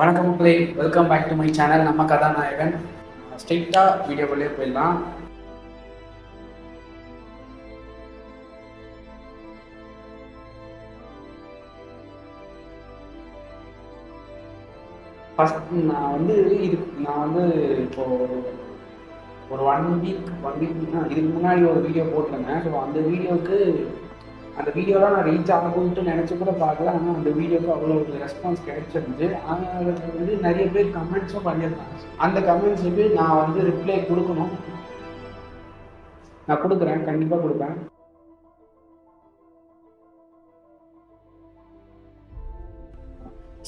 வணக்கம் மக்களே, welcome back to my channel. நம்ம கதாநாயகன். ஸ்ட்ரெயிட்டாக வீடியோக்குள்ளே போயிடலாம். ஃபஸ்ட் நான் வந்து இப்போ ஒரு ஒன் வீக் இதுக்கு முன்னாடி ஒரு வீடியோ போட்டிருந்தேன். ஸோ அந்த வீடியோலாம் நான் ரீச் ஆகும்ட்டு நினச்சி கூட பார்க்கல. ஆனால் அந்த வீடியோக்கு அவ்வளோ ஒரு ரெஸ்பான்ஸ் கிடைச்சிருந்து அதில் வந்து நிறைய பேர் கமெண்ட்ஸும் பண்ணியிருந்தாங்க. அந்த கமெண்ட்ஸுக்கு நான் வந்து ரிப்ளை கொடுக்கணும். நான் கொடுக்குறேன், கண்டிப்பாக கொடுப்பேன்.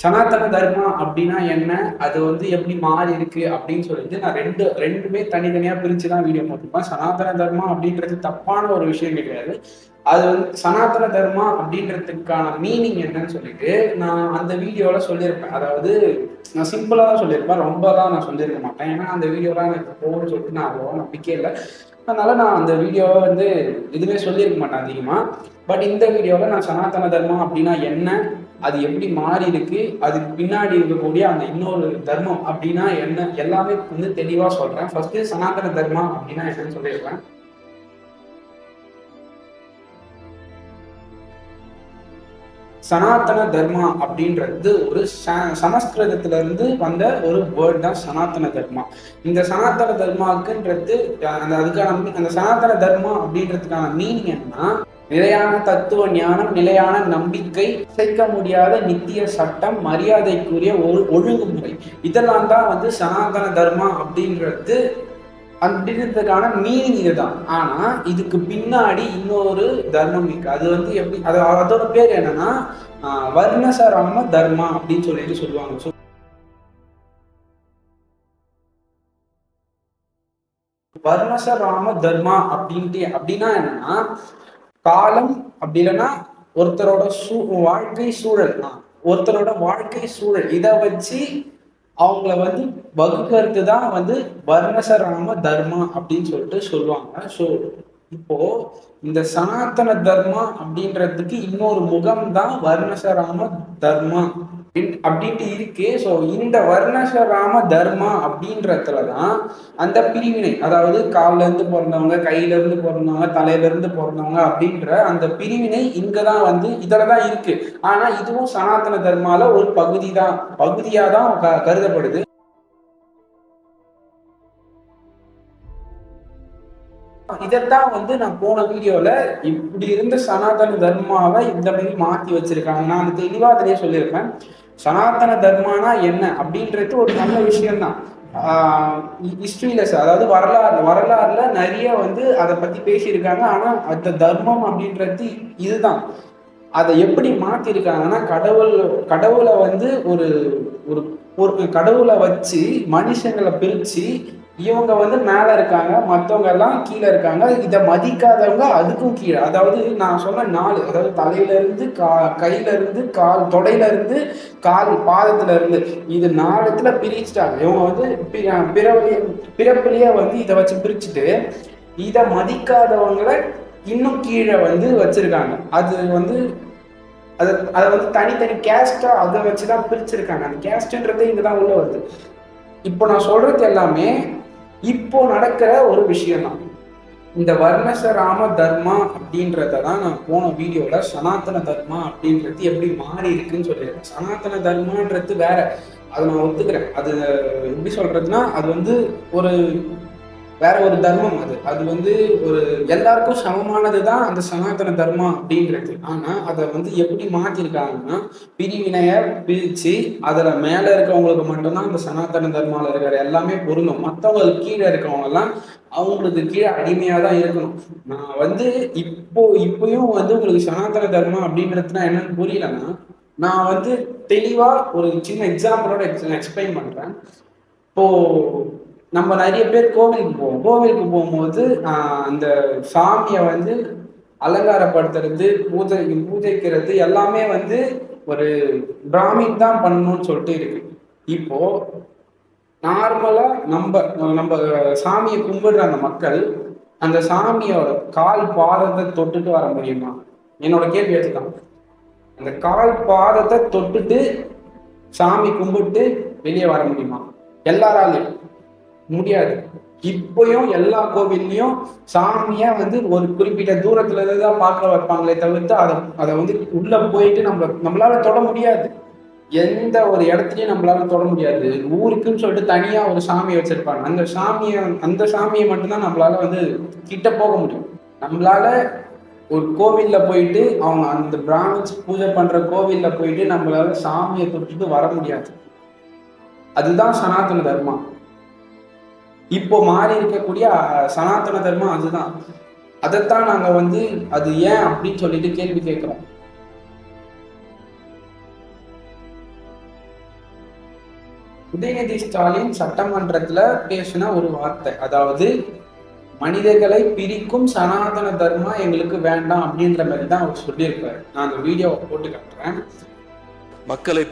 சனாதன தர்மா அப்படின்னா என்ன, அது வந்து எப்படி மாறி இருக்கு அப்படின்னு சொல்லிட்டு நான் ரெண்டுமே தனித்தனியா பிரிச்சு தான் வீடியோ போட்டிருப்பேன். சனாதன தர்மா அப்படின்றது தப்பான ஒரு விஷயம் கிடையாது. அது வந்து சனாதன தர்மா அப்படின்றதுக்கான மீனிங் என்னன்னு சொல்லிட்டு நான் அந்த வீடியோல சொல்லியிருப்பேன். அதாவது நான் சிம்பிளா தான் சொல்லியிருப்பேன், ரொம்பலாம் நான் சொல்லியிருக்க மாட்டேன். ஏன்னா அந்த வீடியோலாம் எனக்கு போகணும்னு சொல்லிட்டு நான் அவ்வளோவா நம்பிக்கை இல்லை. அதனால நான் அந்த வீடியோவை வந்து எதுவுமே சொல்லியிருக்க மாட்டேன் அதிகமா. பட் இந்த வீடியோவில் நான் சனாதன தர்மா அப்படின்னா என்ன, அது எப்படி மாறி இருக்கு, அதுக்கு பின்னாடி இருக்கக்கூடிய அந்த இன்னொரு தர்மம் அப்படின்னா என்ன, எல்லாமே வந்து தெளிவா சொல்றேன். ஃபர்ஸ்ட் சனாதன தர்மா அப்படின்னா என்னன்னு சொல்லிடுறேன். சனாதன தர்மா அப்படின்றது ஒரு சமஸ்கிருதத்துல இருந்து வந்த ஒரு வேர்ட் தான் சனாதன தர்மா. இந்த சனாதன தர்மாக்குன்றது அந்த சனாதன தர்மா அப்படின்றதுக்கான மீனிங் என்னன்னா, நிலையான தத்துவ ஞானம், நிலையான நம்பிக்கை, அசைக்க முடியாத நித்திய சட்டம், மரியாதைக்குரிய ஒரு ஒழுங்குமுறை, இதெல்லாம் தான் வந்து சனாதன தர்மா அப்படின்றதுக்கான மீனிங் இதுதான். ஆனா இதுக்கு பின்னாடி இன்னொரு தர்மம் இருக்கு. அது வந்து எப்படி, அதோட பேர் என்னன்னா வர்ணசராம தர்மா அப்படின்னு சொல்லிட்டு சொல்லுவாங்க. வர்ணசராம தர்மா அப்படின்னா என்னன்னா, காலம் அப்படி இல்லைன்னா ஒருத்தரோட வாழ்க்கை சூழல் இதை வச்சு அவங்கள வந்து வகுக்கிறது தான் வந்து வர்ணசராம தர்மா அப்படின்னு சொல்லிட்டு சொல்லுவாங்க. ஸோ இப்போ இந்த சனாதன தர்மா அப்படின்றதுக்கு இன்னொரு முகம் தான் வர்ணசராம தர்மா அப்படின்ட்டு இருக்கு. ஸோ இந்த வர்ணசராம தர்மா அப்படின்றதுலதான் அந்த பிரிவினை, அதாவது காலில இருந்து பிறந்தவங்க, கையில இருந்து பிறந்தவங்க, தலையில இருந்து பிறந்தவங்க அப்படின்ற அந்த பிரிவினை இங்கதான் வந்து இதுலதான் இருக்கு. ஆனா இதுவும் சனாதன தர்மால ஒரு பகுதியாதான் கருதப்படுது. இதைத்தான் வந்து நான் போன வீடியோல இப்படி இருந்த சனாதன தர்மாவை இந்த மாதிரி மாத்தி வச்சிருக்காங்க. நான் அந்த தெளிவா அதிலேயே சொல்லியிருப்பேன். சனாதன தர்மானா என்ன அப்படின்றது ஒரு நல்ல விஷயம்தான். ஹிஸ்டரியில, அதாவது வரலாறுல நிறைய வந்து அதை பத்தி பேசியிருக்காங்க. ஆனா அந்த தர்மம் அப்படின்றது இதுதான். அதை எப்படி மாத்திருக்காங்கன்னா, கடவுளை வந்து ஒரு ஒரு கடவுளை வச்சு மனுஷங்களை பிரிச்சு இவங்க வந்து மேல இருக்காங்க, மற்றவங்க எல்லாம் கீழே இருக்காங்க. இதை மதிக்காதவங்க அதுக்கும் கீழே. அதாவது நான் சொன்ன 4, அதாவது தலையில இருந்து கையில இருந்து தொடையில இருந்து பாதத்துல இருந்து, இது 4 பிரிச்சுட்டாங்க. இவங்க வந்து பிறப்பிலேயே வந்து இதை வச்சு பிரிச்சுட்டு இதை மதிக்காதவங்களை இன்னும் கீழே வந்து வச்சிருக்காங்க. அது வந்து அதை வந்து தனித்தனி கேஸ்டா அதை வச்சுதான் பிரிச்சிருக்காங்க. அந்த கேஸ்ட்ன்றது இங்கதான் உள்ள வருது. இப்போ நான் சொல்றது எல்லாமே இப்போ நடக்கிற ஒரு விஷயம் தான். இந்த வர்ணசராம தர்மா அப்படின்றதான் நான் போன வீடியோல சனாதன தர்மா அப்படின்றது எப்படி மாறி இருக்குன்னு சொல்லியிருக்கேன். சனாதன தர்மான்றது வேற, அதை நான் ஒத்துக்கிறேன். அது எப்படி சொல்றதுன்னா, அது வந்து வேற ஒரு தர்மம். அது வந்து ஒரு எல்லாருக்கும் சமமானது தான் அந்த சனாதன தர்மா அப்படின்றது. ஆனா அதை வந்து எப்படி மாத்திருக்காங்கன்னா, பிரிவினைய பிரிச்சு அதுல மேல இருக்கவங்களுக்கு மட்டும்தான் அந்த சனாதன தர்மால இருக்கிற எல்லாமே பொருந்தும். மற்றவங்களுக்கு கீழே இருக்கவங்க எல்லாம் அவங்களுக்கு கீழே அடிமையா தான் இருக்கணும். நான் வந்து இப்பயும் வந்து உங்களுக்கு சனாதன தர்மா அப்படின்றதுனா என்னன்னு புரியலன்னா, நான் வந்து தெளிவா ஒரு சின்ன எக்ஸாம்பிளோட எக்ஸ்பிளைன் பண்றேன். இப்போ நம்ம நிறைய பேர் கோவிலுக்கு போகும்போது அந்த சாமியை வந்து அலங்காரப்படுத்துறது, பூஜைக்கிறது எல்லாமே வந்து ஒரு பிராமின் தான் பண்ணணும்னு சொல்லிட்டு இருக்கு. இப்போ நார்மலா நம்ம சாமியை கும்பிடுற அந்த மக்கள் அந்த சாமியோட பாதத்தை தொட்டுட்டு வர முடியுமா? என்னோட கேள்வி அதுதான். அந்த பாதத்தை தொட்டுட்டு சாமி கும்பிட்டு வெளியே வர முடியுமா? எல்லாராலையும் முடியாது. இப்பயும் எல்லா கோவில்லையும் சாமிய வந்து ஒரு குறிப்பிட்ட தூரத்துல இருந்து தான் பார்க்க வைப்பாங்களே தவிர்த்து அதை வந்து உள்ள போயிட்டு நம்மளால தொட முடியாது. எந்த ஒரு இடத்துலயும் நம்மளால தொட முடியாது. ஊருக்குன்னு சொல்லிட்டு தனியா ஒரு சாமி வச்சிருப்பாங்க. அந்த சாமியை மட்டும்தான் நம்மளால வந்து கிட்ட போக முடியும். நம்மளால ஒரு கோவில்ல போயிட்டு அவங்க அந்த பிராமின்ஸ் பூஜை பண்ற கோவில்ல போயிட்டு நம்மளால சாமியை தொட்டுட்டு வர முடியாது. அதுதான் சனாதன தர்மா. இப்போ மாறி இருக்கக்கூடிய சனாதன தர்மம் அதுதான். அதைத்தான் நாங்க வந்து அது ஏன் அப்படின்னு சொல்லிட்டு கேள்வி கேட்கிறோம். உதயநிதி ஸ்டாலின் சட்டமன்றத்துல பேசின ஒரு வார்த்தை, அதாவது மனிதர்களை பிரிக்கும் சனாதன தர்மா எங்களுக்கு வேண்டாம் அப்படின்ற மாதிரி தான் அவர் சொல்லியிருப்பாரு. நான் அந்த வீடியோவை போட்டு காட்டுறேன். மக்களை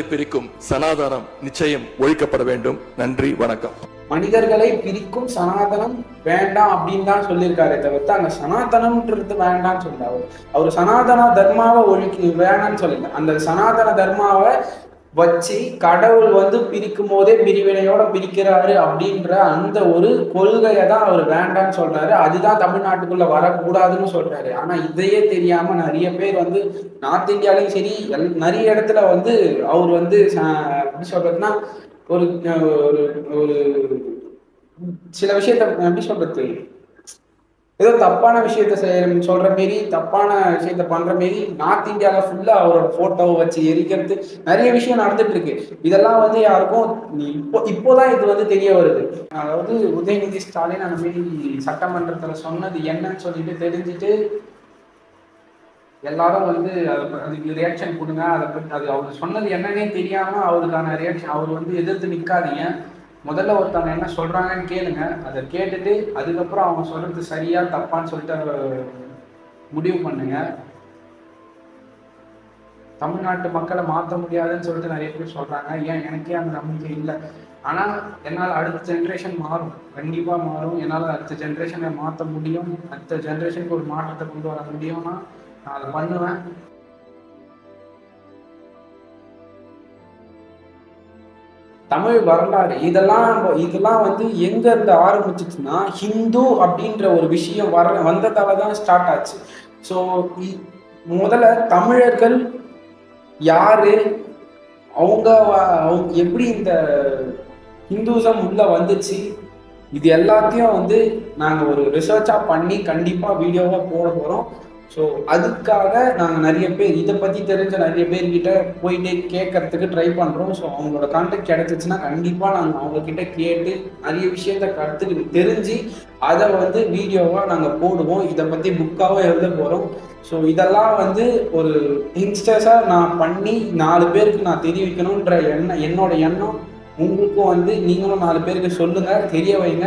பிரிக்கும் சனாதனம் நிச்சயம் ஒழிக்கப்பட வேண்டும். நன்றி, வணக்கம். மனிதர்களை பிரிக்கும் சனாதனம் வேண்டாம் அப்படின்னு தான் சொல்லியிருக்காரே தவிர்த்து அங்க சனாதனம்ன்றது வேண்டாம்னு சொல்றாரு. அவர் சனாதன தர்மாவை வேணாம்னு சொல்லல. அந்த சனாதன தர்மாவை வச்சு கடவுள் வந்து பிரிக்கும் போதே பிரிவினையோட பிரிக்கிறாரு அப்படின்ற அந்த ஒரு கொள்கையை தான் அவர் வேண்டான்னு சொல்றாரு. அதுதான் தமிழ்நாட்டுக்குள்ள வரக்கூடாதுன்னு சொல்றாரு. ஆனா இதையே தெரியாம நிறைய பேர் வந்து நார்த் இந்தியாலையும் சரி நிறைய இடத்துல வந்து அவர் வந்து எப்படி சொல்றதுன்னா ஒரு ஒரு சில விஷயத்த எப்படி சொல்றது, ஏதோ தப்பான விஷயத்த சொல்ற மாரி தப்பான விஷயத்த பண்ற மாரி நார்த் இந்தியாவில் ஃபுல்லா அவரோட போட்டோவை வச்சு எரிக்கிறது நிறைய விஷயம் நடந்துட்டு இருக்கு. இதெல்லாம் வந்து யாருக்கும் இப்போதான் இது வந்து தெரிய வருது. அதாவது உதயநிதி ஸ்டாலின் அந்த மாரி சட்டமன்றத்துல சொன்னது என்னன்னு சொல்லிட்டு தெரிஞ்சுட்டு எல்லாரும் வந்து அதுக்கு ரியாக்ஷன் கொடுங்க. அதை பற்றி அது அவர் சொன்னது என்னன்னே தெரியாம அவருக்கான ரியாக்ஷன், அவர் வந்து எதிர்த்து நிற்காதீங்க. முதல்ல ஒருத்தவங்க என்ன சொல்றாங்கன்னு கேளுங்க. அதை கேட்டுட்டு அதுக்கப்புறம் அவங்க சொல்றது சரியா தப்பான்னு சொல்லிட்டு முடிவு பண்ணுங்க. தமிழ்நாட்டு மக்களை மாற்ற முடியாதுன்னு சொல்லிட்டு நிறைய பேர் சொல்றாங்க. ஏன் எனக்கே அந்த நம்பிக்கை இல்லை. ஆனா என்னால் அடுத்த ஜென்ரேஷன் மாறும், கண்டிப்பா மாறும். என்னால் அடுத்த ஜென்ரேஷனை மாற்ற முடியும். அடுத்த ஜென்ரேஷனுக்கு ஒரு மாற்றத்தை கொண்டு வர முடியும்னா நான் அதை பண்ணுவேன். தமிழ் வரலாறு இதெல்லாம் வந்து எங்க இருந்து ஆரம்பிச்சிச்சுன்னா ஹிந்து அப்படின்ற ஒரு விஷயம் வந்ததாலதான் ஸ்டார்ட் ஆச்சு. ஸோ முதல்ல தமிழர்கள் யாரு, அவங்க எப்படி இந்த ஹிந்துசம் உள்ள வந்துச்சு, இது எல்லாத்தையும் வந்து நாங்க ஒரு ரிசர்ச்சா பண்ணி கண்டிப்பா வீடியோவா போட போறோம். ஸோ அதுக்காக நாங்கள் நிறைய பேர் இதை பற்றி தெரிஞ்ச நிறைய பேர்கிட்ட போயிட்டு கேட்கறதுக்கு ட்ரை பண்ணுறோம். ஸோ அவங்களோட கான்டாக்ட் கிடைச்சிச்சுன்னா கண்டிப்பாக நாங்கள் அவங்கக்கிட்ட கேட்டு நிறைய விஷயத்த தெரிஞ்சு அதை வந்து வீடியோவாக நாங்கள் போடுவோம். இதை பற்றி புக்காகவும் எழுத போகிறோம். ஸோ இதெல்லாம் வந்து ஒரு இன்ஸ்டன்ஸாக நான் பண்ணி 4 பேருக்கு நான் தெரிவிக்கணுன்ற என்னோட எண்ணம். உங்களுக்கும் வந்து நீங்களும் 4 பேருக்கு சொல்லுங்கள், தெரிய வைங்க.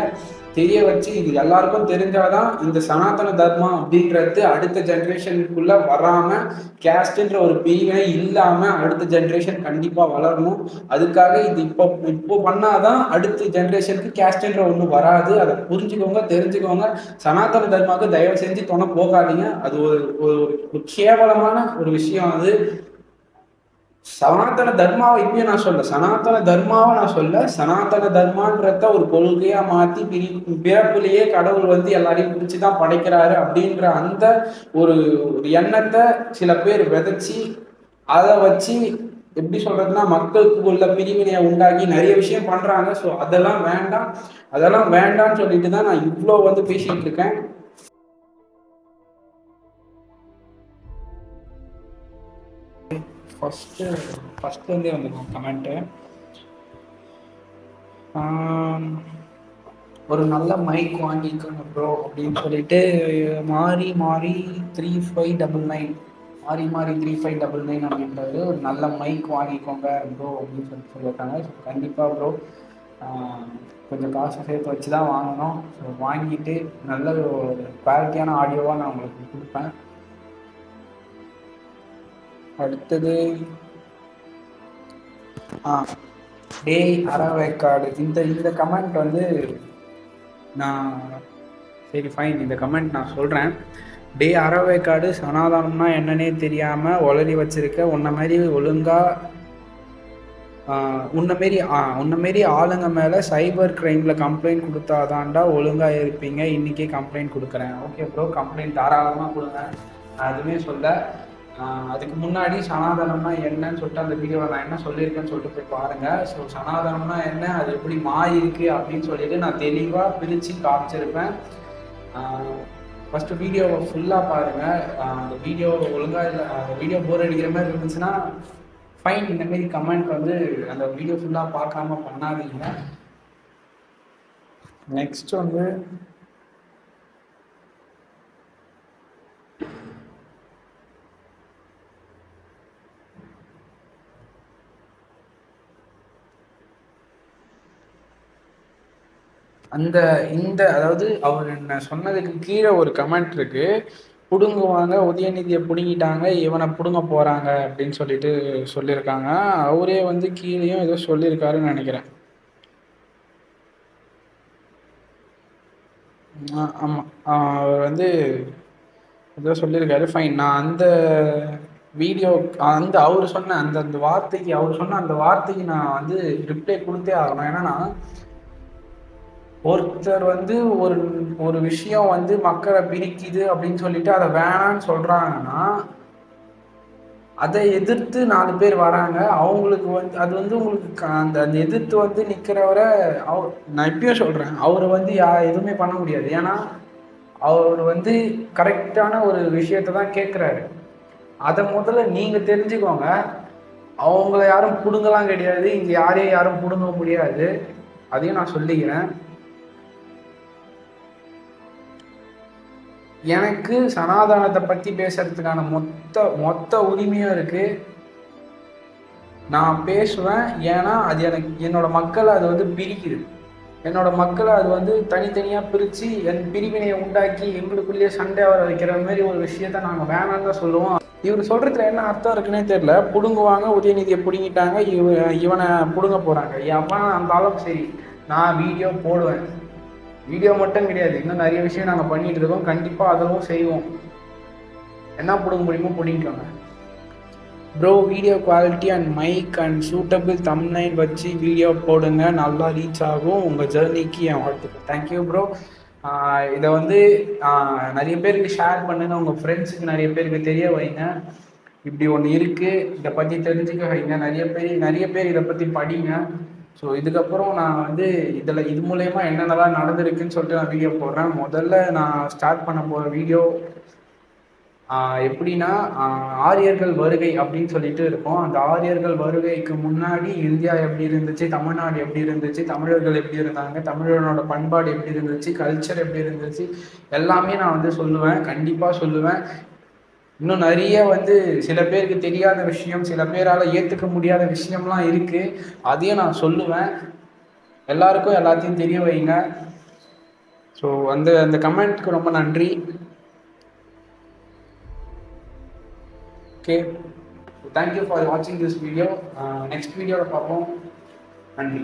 தெரிய வச்சு இது எல்லாருக்கும் தெரிஞ்சாதான் இந்த சனாதன தர்மா அப்படின்றது அடுத்த ஜென்ரேஷனுக்குள்ள வராம கேஸ்ட்ன்ற ஒரு பிரிவினை இல்லாம அடுத்த ஜென்ரேஷன் கண்டிப்பா வளரணும். அதுக்காக இது இப்போ பண்ணாதான் அடுத்த ஜென்ரேஷனுக்கு கேஸ்ட்ன்ற ஒண்ணு வராது. அதை புரிஞ்சுக்கோங்க, தெரிஞ்சுக்கோங்க. சனாதன தர்மாவுக்கு தயவு செஞ்சு துணை போகாதீங்க. அது ஒரு கேவலமான ஒரு விஷயம். அது சனாதன தர்மாவை இப்பயும் நான் சொல்ல, சனாதன தர்மான்றத ஒரு கொள்கையா மாத்தி பிறப்புலேயே கடவுள் வந்து எல்லாரையும் பிடிச்சுதான் படைக்கிறாரு அப்படின்ற அந்த ஒரு எண்ணத்தை சில பேர் விதைச்சி அதை வச்சு எப்படி சொல்றதுன்னா மக்களுக்கு உள்ள பிரிவினையை உண்டாக்கி நிறைய விஷயம் பண்றாங்க. ஸோ அதெல்லாம் வேண்டாம்னு சொல்லிட்டு தான் நான் இவ்வளோ வந்து பேசிட்டு இருக்கேன். ஃபர்ஸ்ட் வந்து வந்துடும் கமெண்ட்டு. ஒரு நல்ல மைக் வாங்கிக்கணும் ப்ரோ அப்படின்னு சொல்லிட்டு மாறி 3599 அப்படின்றது ஒரு நல்ல மைக் வாங்கிக்கோங்க ப்ரோ அப்படின்னு சொல்லியிருக்காங்க. ஸோ கண்டிப்பாக ப்ரோ கொஞ்சம் காசு சேர்த்து வச்சு தான் வாங்கணும். ஸோ வாங்கிட்டு நல்ல ஒரு குவாலிட்டியான ஆடியோவாக நான் உங்களுக்கு கொடுப்பேன். அடுத்தது டேய் அறவேக்காடு, இந்த கமெண்ட் வந்து நான் சரி ஃபைன், இந்த கமெண்ட் நான் சொல்கிறேன். டே அறவேக்காடு சனாதனம்னா என்னன்னே தெரியாமல் உளறி வச்சிருக்க உன்ன மாதிரி ஒழுங்காக உன்ன மாரி ஆளுங்க மேலே சைபர் கிரைமில் கம்ப்ளைண்ட் கொடுத்தாதான்டா ஒழுங்காக இருப்பீங்க. இன்றைக்கே கம்ப்ளைண்ட் கொடுக்குறேன். ஓகே ப்ரோ, கம்ப்ளைண்ட் தாராளமாக கொடுங்க, நான் எதுவுமே சொல்ல. அதுக்கு முன்னாடி சனாதனம்னா என்னன்னு சொல்லிட்டு அந்த வீடியோவில் நான் என்ன சொல்லியிருக்கேன்னு சொல்லிட்டு போய் பாருங்கள். ஸோ சனாதனம்னா என்ன, அது எப்படி மாறிருக்கு அப்படின்னு சொல்லிட்டு நான் தெளிவாக பிரித்து காமிச்சிருப்பேன். ஃபஸ்ட்டு வீடியோவை ஃபுல்லாக பாருங்கள். அந்த வீடியோ ஒழுங்காக இல்லை, அந்த வீடியோ போர் அடிக்கிற மாதிரி இருந்துச்சுன்னா ஃபைன், இந்தமாரி கமெண்ட் வந்து அந்த வீடியோ ஃபுல்லாக பார்க்காம பண்ணாதீங்க. நெக்ஸ்ட் வந்து அதாவது அவர் என்ன சொன்னதுக்கு கீழே ஒரு கமெண்ட் இருக்கு, பிடுங்குவாங்க, உதயநிதியை பிடுங்கிட்டாங்க, இவனை பிடுங்க போறாங்க அப்படின்னு சொல்லிட்டு சொல்லியிருக்காங்க. அவரே வந்து கீழேயும் ஏதோ சொல்லியிருக்காருன்னு நினைக்கிறேன். ஆமாம், அவர் வந்து ஏதோ சொல்லியிருக்காரு. ஃபைன், நான் அந்த வீடியோ அவர் சொன்ன அந்த வார்த்தைக்கு, அவர் சொன்ன அந்த வார்த்தைக்கு நான் வந்து ரிப்ளை கொடுத்தே ஆகணும். ஏன்னா ஒருத்தர் வந்து ஒரு ஒரு விஷயம் வந்து மக்களை பிரிக்குது அப்படின்னு சொல்லிட்டு அதை வேணான்னு சொல்றாங்கன்னா, அதை எதிர்த்து 4 பேர் வராங்க. அவங்களுக்கு வந்து அது வந்து உங்களுக்கு அந்த அந்த எதிர்த்து வந்து நிற்கிறவரை நான் இப்பயும் சொல்றேன், அவரை வந்து எதுவுமே பண்ண முடியாது. ஏன்னா அவர் வந்து கரெக்டான ஒரு விஷயத்த தான் கேட்குறாரு. அதை முதல்ல நீங்க தெரிஞ்சுக்கோங்க. அவங்கள யாரும் பிடுங்கலாம் கிடையாது, இங்க யாரும் பிடுங்க முடியாது, அதையும் நான் சொல்லிக்கிறேன். எனக்கு சனாதனத்தை பற்றி பேசுறதுக்கான மொத்த உரிமையும் இருக்கு. நான் பேசுவேன். ஏன்னா அது என்னோட மக்களை அது வந்து பிரிக்குது. என்னோட மக்களை அது வந்து தனித்தனியாக பிரித்து என் பிரிவினையை உண்டாக்கி எங்களுக்குள்ளேயே சண்டை வர வைக்கிற மாதிரி ஒரு விஷயத்த நாங்கள் வேணான்னு தான் சொல்லுவோம். இவர் சொல்றதுல என்ன அர்த்தம் இருக்குன்னே தெரியல. பிடுங்குவாங்க, உதயநிதியை பிடுங்கிட்டாங்க, இவனை பிடுங்க போறாங்க. எவன் அந்த அளவுக்கு சரி, நான் வீடியோ போடுவேன். வீடியோ மட்டும் கிடையாது, இன்னும் நிறைய விஷயம் நாங்கள் பண்ணிட்டு இருக்கோம். கண்டிப்பாக அதெல்லாம் செய்வோம். என்ன பிடுங்க முடியுமோ பிடிங்கிக்கோங்க bro. Video quality and mic and suitable thumbnail வச்சு வீடியோ போடுங்க, நல்லா ரீச் ஆகும். உங்கள் ஜேர்னிக்கு என் வாழ்த்துக்கள். Thank you bro. இதை வந்து நிறைய பேருக்கு ஷேர் பண்ணுங்க, உங்கள் ஃப்ரெண்ட்ஸுக்கு நிறைய பேருக்கு தெரிய வைங்க. இப்படி ஒன்று இருக்குது, இதை பற்றி தெரிஞ்சுக்க வைங்க. நிறைய பேர் இதை பற்றி படிங்க. ஸோ இதுக்கப்புறம் நான் வந்து இது மூலயமா என்னென்னலாம் நடந்திருக்குன்னு சொல்லிட்டு நான் வீடியோ போடுறேன். முதல்ல நான் ஸ்டார்ட் பண்ண போகிற வீடியோ எப்படின்னா, ஆரியர்கள் வருகை அப்படின்னு சொல்லிட்டு இருக்கும். அந்த ஆரியர்கள் வருகைக்கு முன்னாடி இந்தியா எப்படி இருந்துச்சு, தமிழ்நாடு எப்படி இருந்துச்சு, தமிழர்கள் எப்படி இருந்தாங்க, தமிழனோட பண்பாடு எப்படி இருந்துச்சு, கல்ச்சர் எப்படி இருந்துச்சு, எல்லாமே நான் வந்து சொல்லுவேன், கண்டிப்பாக சொல்லுவேன். இன்னும் நிறைய வந்து சில பேருக்கு தெரியாத விஷயம், சில பேரால் ஏற்றுக்க முடியாத விஷயம்லாம் இருக்குது, அதையும் நான் சொல்லுவேன். எல்லாருக்கும் எல்லாத்தையும் தெரிய வைங்க. ஸோ அந்த கமெண்ட்க்கு ரொம்ப நன்றி. Okay, so thank you for watching this video. Next video பார்ப்போம். நன்றி.